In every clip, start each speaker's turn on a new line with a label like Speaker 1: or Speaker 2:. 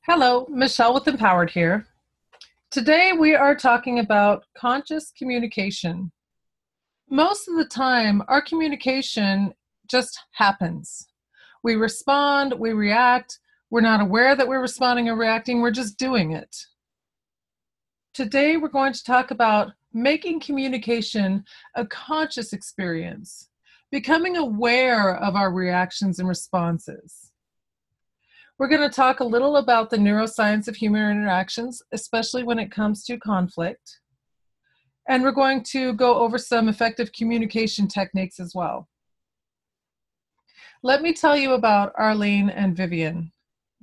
Speaker 1: Hello, Michelle with Empowered here. Today we are talking about conscious communication. Most of the time, our communication just happens. We respond, we react, we're not aware that we're responding or reacting, we're just doing it. Today we're going to talk about making communication a conscious experience, becoming aware of our reactions and responses. We're going to talk a little about the neuroscience of human interactions, especially when it comes to conflict. And we're going to go over some effective communication techniques as well. Let me tell you about Arlene and Vivian.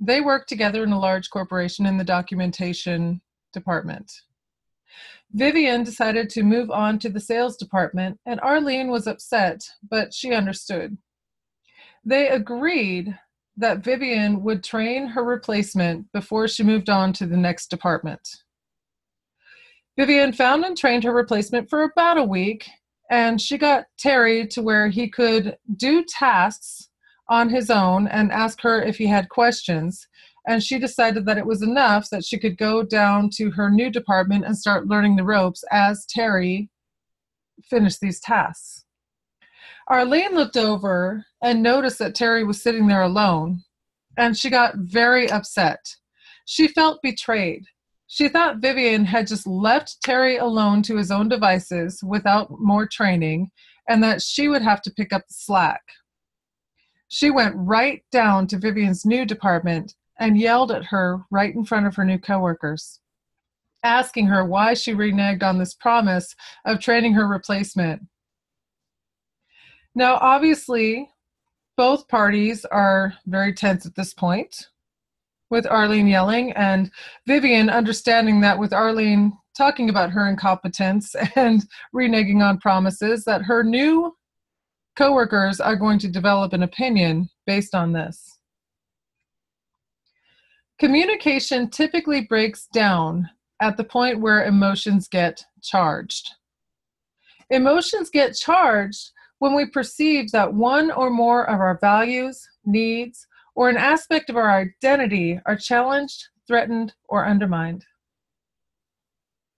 Speaker 1: They work together in a large corporation in the documentation department. Vivian decided to move on to the sales department, and Arlene was upset, but she understood. They agreed that Vivian would train her replacement before she moved on to the next department. Vivian found and trained her replacement for about a week, and she got Terry to where he could do tasks on his own and ask her if he had questions. And she decided that it was enough that she could go down to her new department and start learning the ropes as Terry finished these tasks. Arlene looked over and noticed that Terry was sitting there alone, and she got very upset. She felt betrayed. She thought Vivian had just left Terry alone to his own devices without more training, and that she would have to pick up the slack. She went right down to Vivian's new department and yelled at her right in front of her new coworkers, asking her why she reneged on this promise of training her replacement. Now, obviously, both parties are very tense at this point, with Arlene yelling and Vivian understanding that with Arlene talking about her incompetence and reneging on promises, that her new coworkers are going to develop an opinion based on this. Communication typically breaks down at the point where emotions get charged. Emotions get charged when we perceive that one or more of our values, needs, or an aspect of our identity are challenged, threatened, or undermined.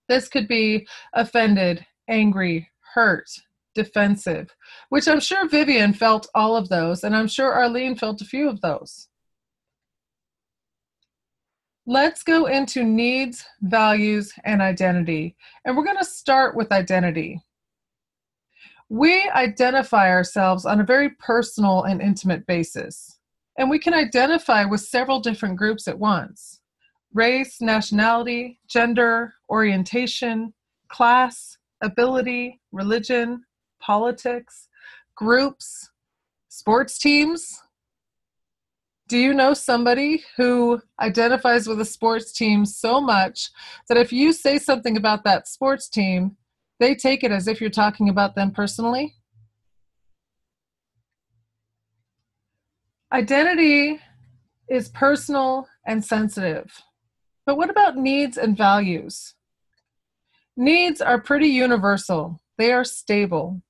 Speaker 1: This could be offended, angry, hurt, defensive, which I'm sure Vivian felt all of those, and I'm sure Arlene felt a few of those. Let's go into needs, values, and identity. And we're going to start with identity. We identify ourselves on a very personal and intimate basis, and we can identify with several different groups at once: race, nationality, gender, orientation, class, ability, religion, politics, groups, sports teams. Do you know somebody who identifies with a sports team so much that if you say something about that sports team, they take it as if you're talking about them personally? Identity is personal and sensitive. But what about needs and values? Needs are pretty universal. They are stable.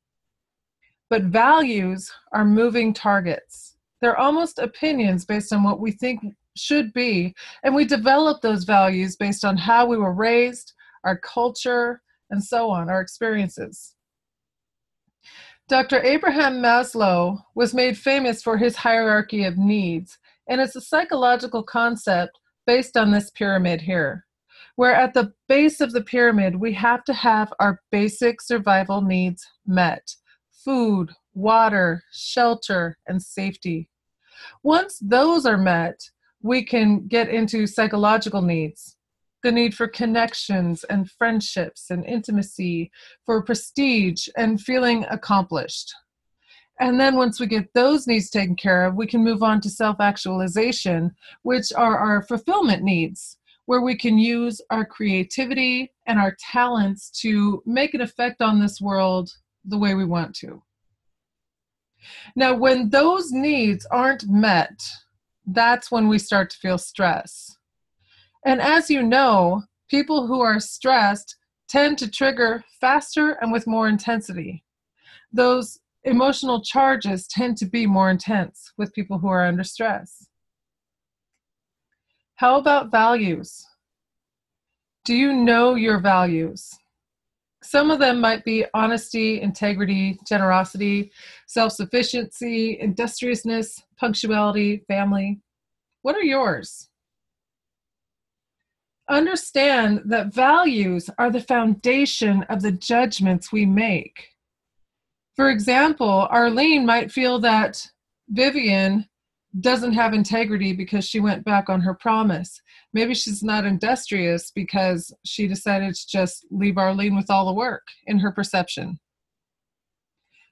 Speaker 1: But values are moving targets. They're almost opinions based on what we think should be, and we develop those values based on how we were raised, our culture, and so on, our experiences. Dr. Abraham Maslow was made famous for his hierarchy of needs, and it's a psychological concept based on this pyramid here, where at the base of the pyramid, we have to have our basic survival needs met: food, water, shelter, and safety. Once those are met, we can get into psychological needs: the need for connections and friendships and intimacy, for prestige and feeling accomplished. And then once we get those needs taken care of, we can move on to self-actualization, which are our fulfillment needs, where we can use our creativity and our talents to make an effect on this world the way we want to. Now, when those needs aren't met, that's when we start to feel stress. And as you know, people who are stressed tend to trigger faster and with more intensity. Those emotional charges tend to be more intense with people who are under stress. How about values? Do you know your values? Some of them might be honesty, integrity, generosity, self-sufficiency, industriousness, punctuality, family. What are yours? Understand that values are the foundation of the judgments we make. For example, Arlene might feel that Vivian doesn't have integrity because she went back on her promise. Maybe she's not industrious because she decided to just leave Arlene with all the work in her perception.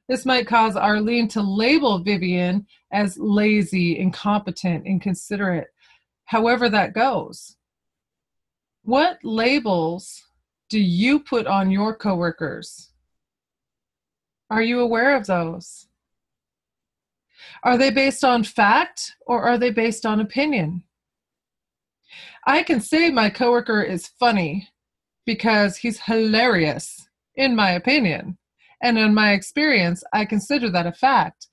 Speaker 1: This might cause Arlene to label Vivian as lazy, incompetent, inconsiderate, however that goes. What labels do you put on your coworkers? Are you aware of those? Are they based on fact or are they based on opinion? I can say my coworker is funny because he's hilarious, in my opinion. And in my experience, I consider that a fact,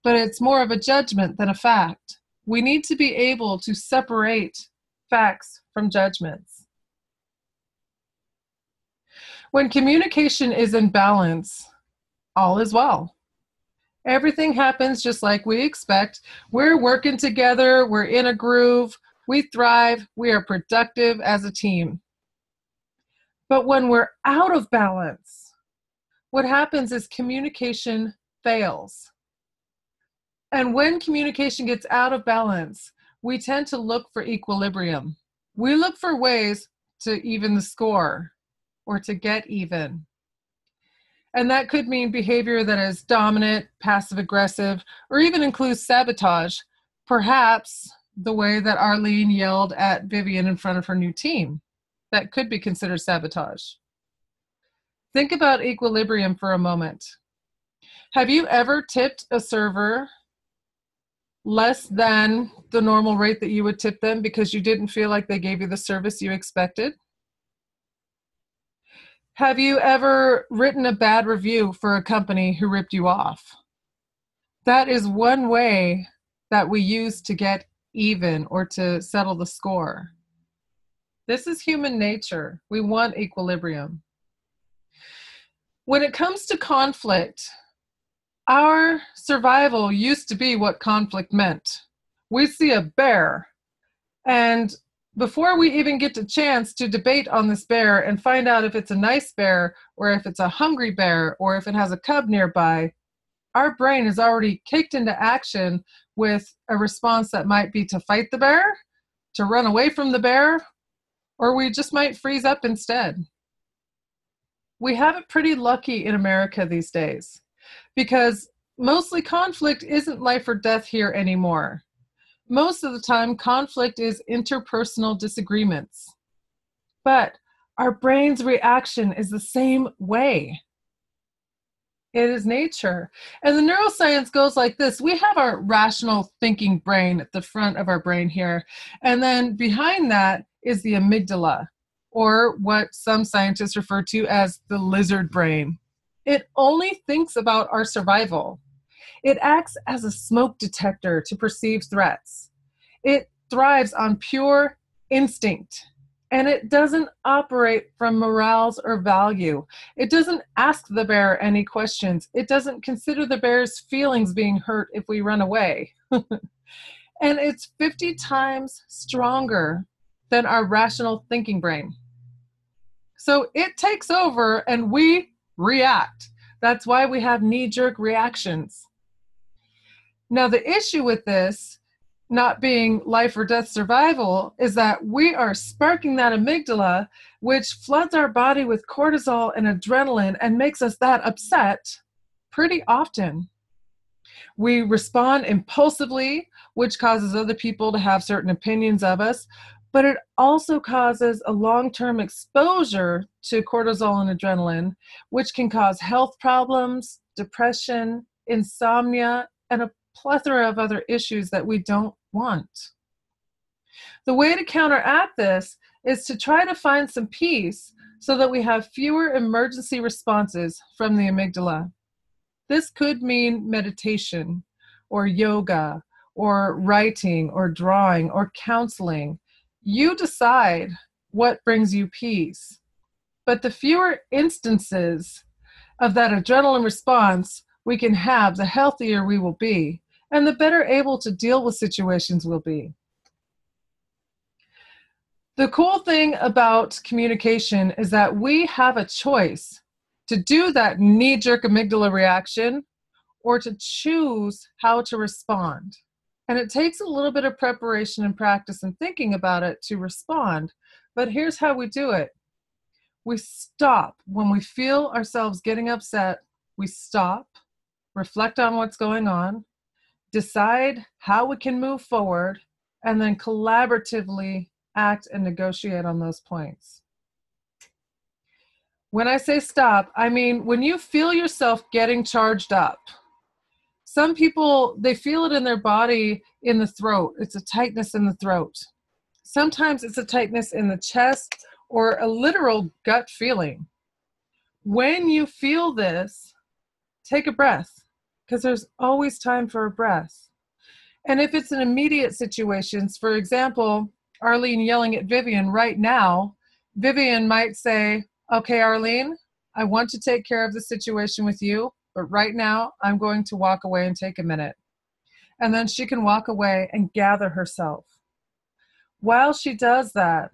Speaker 1: but it's more of a judgment than a fact. We need to be able to separate facts from judgments. When communication is in balance, all is well. Everything happens just like we expect. We're working together, we're in a groove, we thrive, we are productive as a team. But when we're out of balance, what happens is communication fails. And when communication gets out of balance, we tend to look for equilibrium. We look for ways to even the score or to get even. And that could mean behavior that is dominant, passive-aggressive, or even includes sabotage, perhaps the way that Arlene yelled at Vivian in front of her new team. That could be considered sabotage. Think about equilibrium for a moment. Have you ever tipped a server less than the normal rate that you would tip them because you didn't feel like they gave you the service you expected? Have you ever written a bad review for a company who ripped you off? That is one way that we use to get even or to settle the score. This is human nature. We want equilibrium. When it comes to conflict, our survival used to be what conflict meant. We see a bear, and before we even get the chance to debate on this bear and find out if it's a nice bear or if it's a hungry bear or if it has a cub nearby, our brain is already kicked into action with a response that might be to fight the bear, to run away from the bear, or we just might freeze up instead. We have it pretty lucky in America these days because mostly conflict isn't life or death here anymore. Most of the time, conflict is interpersonal disagreements. But our brain's reaction is the same way. It is nature. And the neuroscience goes like this. We have our rational thinking brain at the front of our brain here. And then behind that is the amygdala, or what some scientists refer to as the lizard brain. It only thinks about our survival. It acts as a smoke detector to perceive threats. It thrives on pure instinct, and it doesn't operate from morals or value. It doesn't ask the bear any questions. It doesn't consider the bear's feelings being hurt if we run away. And it's 50 times stronger than our rational thinking brain. So it takes over and we react. That's why we have knee-jerk reactions. Now, the issue with this not being life or death survival is that we are sparking that amygdala, which floods our body with cortisol and adrenaline and makes us that upset pretty often. We respond impulsively, which causes other people to have certain opinions of us, but it also causes a long-term exposure to cortisol and adrenaline, which can cause health problems, depression, insomnia, and a plethora of other issues that we don't want. The way to counteract this is to try to find some peace so that we have fewer emergency responses from the amygdala. This could mean meditation or yoga or writing or drawing or counseling. You decide what brings you peace. But the fewer instances of that adrenaline response we can have, the healthier we will be, and the better able to deal with situations we'll be. The cool thing about communication is that we have a choice to do that knee-jerk amygdala reaction or to choose how to respond. And it takes a little bit of preparation and practice and thinking about it to respond. But here's how we do it. We stop when we feel ourselves getting upset. We stop, reflect on what's going on, decide how we can move forward, and then collaboratively act and negotiate on those points. When I say stop, I mean when you feel yourself getting charged up. Some people, they feel it in their body, in the throat. It's a tightness in the throat. Sometimes it's a tightness in the chest or a literal gut feeling. When you feel this, take a breath, because there's always time for a breath. And if it's an immediate situation, for example, Arlene yelling at Vivian right now, Vivian might say, okay, Arlene, I want to take care of the situation with you, but right now I'm going to walk away and take a minute. And then she can walk away and gather herself. While she does that,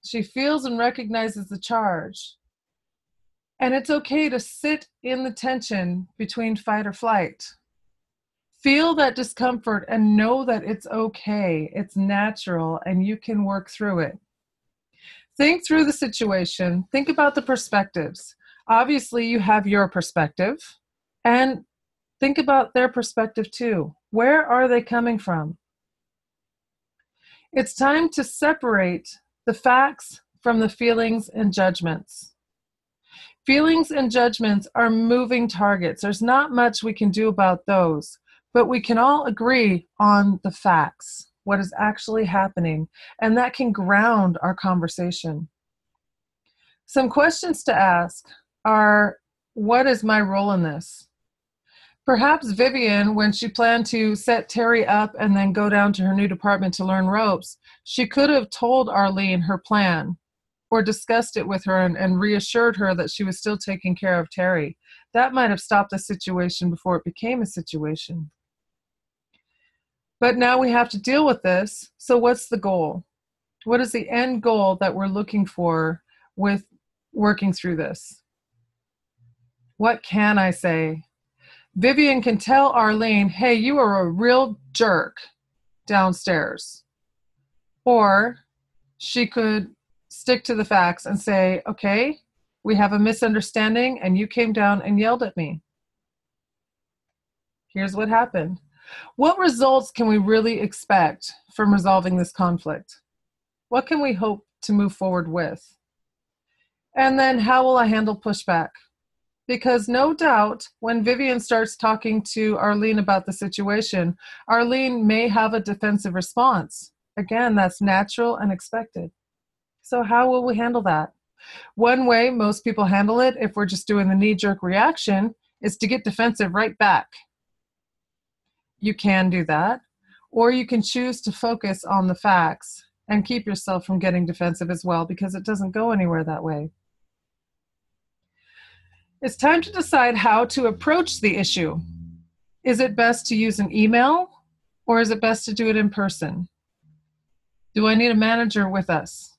Speaker 1: she feels and recognizes the charge. And it's okay to sit in the tension between fight or flight. Feel that discomfort and know that it's okay, it's natural, and you can work through it. Think through the situation. Think about the perspectives. Obviously, you have your perspective, and think about their perspective too. Where are they coming from? It's time to separate the facts from the feelings and judgments. Feelings and judgments are moving targets. There's not much we can do about those, but we can all agree on the facts, what is actually happening, and that can ground our conversation. Some questions to ask are, what is my role in this? Perhaps Vivian, when she planned to set Terry up and then go down to her new department to learn ropes, she could have told Arlene her plan or discussed it with her and reassured her that she was still taking care of Terry. That might have stopped the situation before it became a situation. But now we have to deal with this. So what's the goal? What is the end goal that we're looking for with working through this? What can I say? Vivian can tell Arlene, hey, you are a real jerk downstairs. Or she could stick to the facts and say, okay, we have a misunderstanding and you came down and yelled at me. Here's what happened. What results can we really expect from resolving this conflict? What can we hope to move forward with? And then how will I handle pushback? Because no doubt when Vivian starts talking to Arlene about the situation, Arlene may have a defensive response. Again, that's natural and expected. So how will we handle that? One way most people handle it, if we're just doing the knee-jerk reaction, is to get defensive right back. You can do that, or you can choose to focus on the facts and keep yourself from getting defensive as well, because it doesn't go anywhere that way. It's time to decide how to approach the issue. Is it best to use an email, or is it best to do it in person? Do I need a manager with us?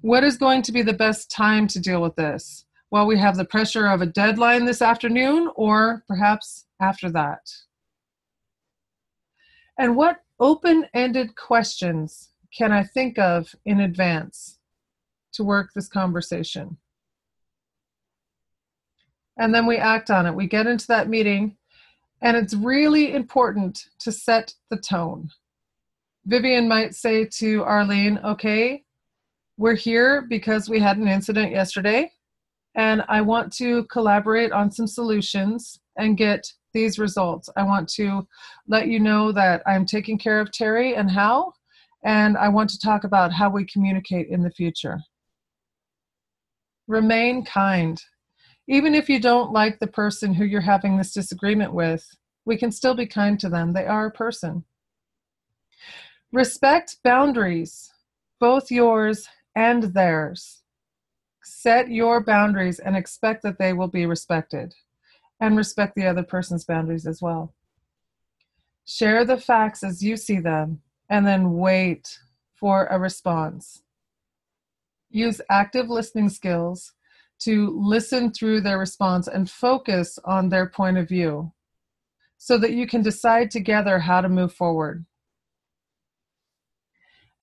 Speaker 1: What is going to be the best time to deal with this? While we have the pressure of a deadline this afternoon, or perhaps after that? And what open-ended questions can I think of in advance to work this conversation? And then we act on it. We get into that meeting, and it's really important to set the tone. Vivian might say to Arlene, okay, we're here because we had an incident yesterday, and I want to collaborate on some solutions and get these results. I want to let you know that I'm taking care of Terry and how, and I want to talk about how we communicate in the future. Remain kind. Even if you don't like the person who you're having this disagreement with, we can still be kind to them. They are a person. Respect boundaries. both yours and theirs. Set your boundaries and expect that they will be respected, and respect the other person's boundaries as well. Share the facts as you see them, and then wait for a response. Use active listening skills to listen through their response and focus on their point of view so that you can decide together how to move forward.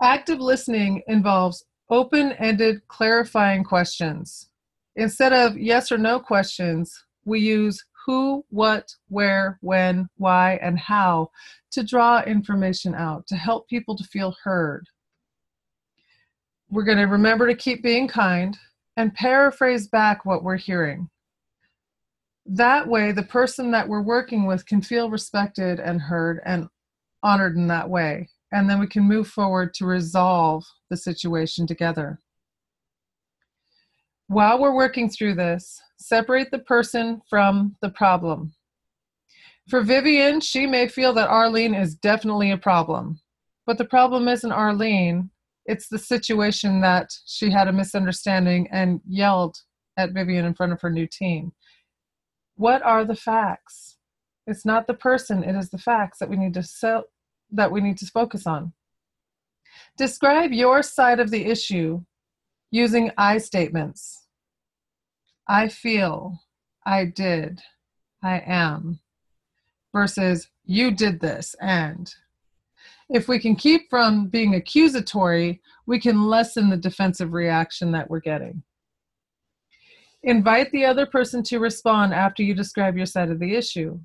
Speaker 1: Active listening involves open-ended, clarifying questions. Instead of yes or no questions, we use who, what, where, when, why, and how to draw information out to help people to feel heard. We're going to remember to keep being kind and paraphrase back what we're hearing. That way, the person that we're working with can feel respected and heard and honored in that way. And then we can move forward to resolve the situation together. While we're working through this, separate the person from the problem. For Vivian, she may feel that Arlene is definitely a problem. But the problem isn't Arlene. It's the situation that she had a misunderstanding and yelled at Vivian in front of her new team. What are the facts? It's not the person, it is the facts that we need to focus on. Describe your side of the issue using I statements. I feel, I did, I am, versus you did this and. If we can keep from being accusatory, we can lessen the defensive reaction that we're getting. Invite the other person to respond after you describe your side of the issue,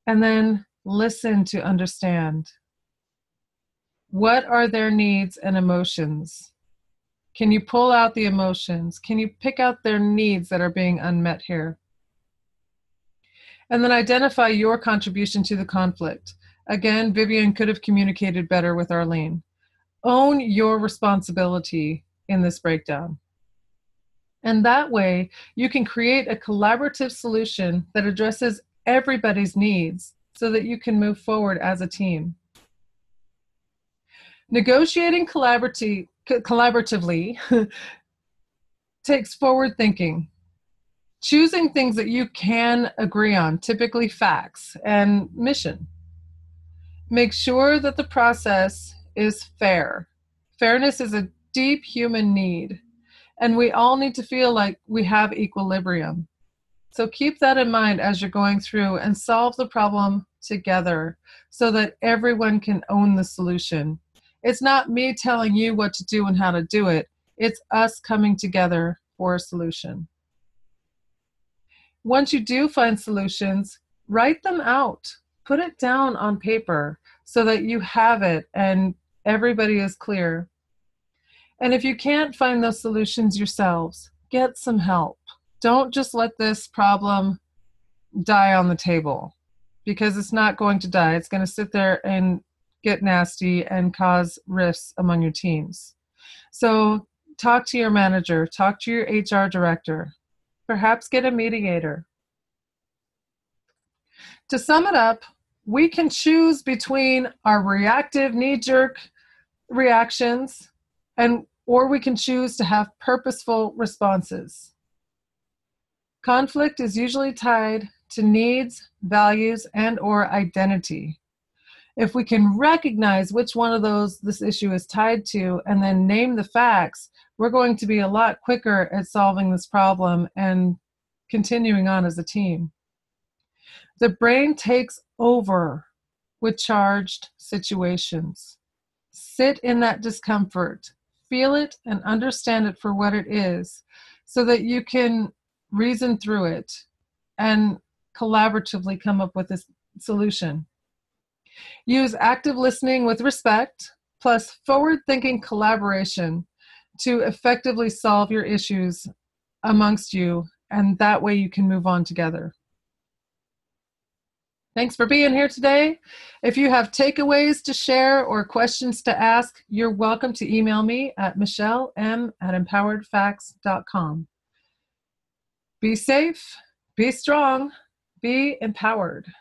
Speaker 1: and then listen to understand. What are their needs and emotions? Can you pull out the emotions? Can you pick out their needs that are being unmet here? And then identify your contribution to the conflict. Again, Vivian could have communicated better with Arlene. Own your responsibility in this breakdown. And that way, you can create a collaborative solution that addresses everybody's needs so that you can move forward as a team. Negotiating collaboratively takes forward thinking. Choosing things that you can agree on, typically facts, and mission. Make sure that the process is fair. Fairness is a deep human need, and we all need to feel like we have equilibrium. So keep that in mind as you're going through and solve the problem together so that everyone can own the solution. It's not me telling you what to do and how to do it. It's us coming together for a solution. Once you do find solutions, write them out. Put it down on paper so that you have it and everybody is clear. And if you can't find those solutions yourselves, get some help. Don't just let this problem die on the table, because it's not going to die. It's going to sit there and get nasty and cause rifts among your teams. So talk to your manager, talk to your HR director, perhaps get a mediator. To sum it up, we can choose between our reactive knee-jerk reactions or we can choose to have purposeful responses. Conflict is usually tied to needs, values, and/or identity. If we can recognize which one of those this issue is tied to and then name the facts, we're going to be a lot quicker at solving this problem and continuing on as a team. The brain takes over with charged situations. Sit in that discomfort, feel it and understand it for what it is so that you can reason through it and collaboratively come up with a solution. Use active listening with respect plus forward-thinking collaboration to effectively solve your issues amongst you, and that way you can move on together. Thanks for being here today. If you have takeaways to share or questions to ask, you're welcome to email me at michellem@empoweredfacts.com. Be safe, be strong, be empowered.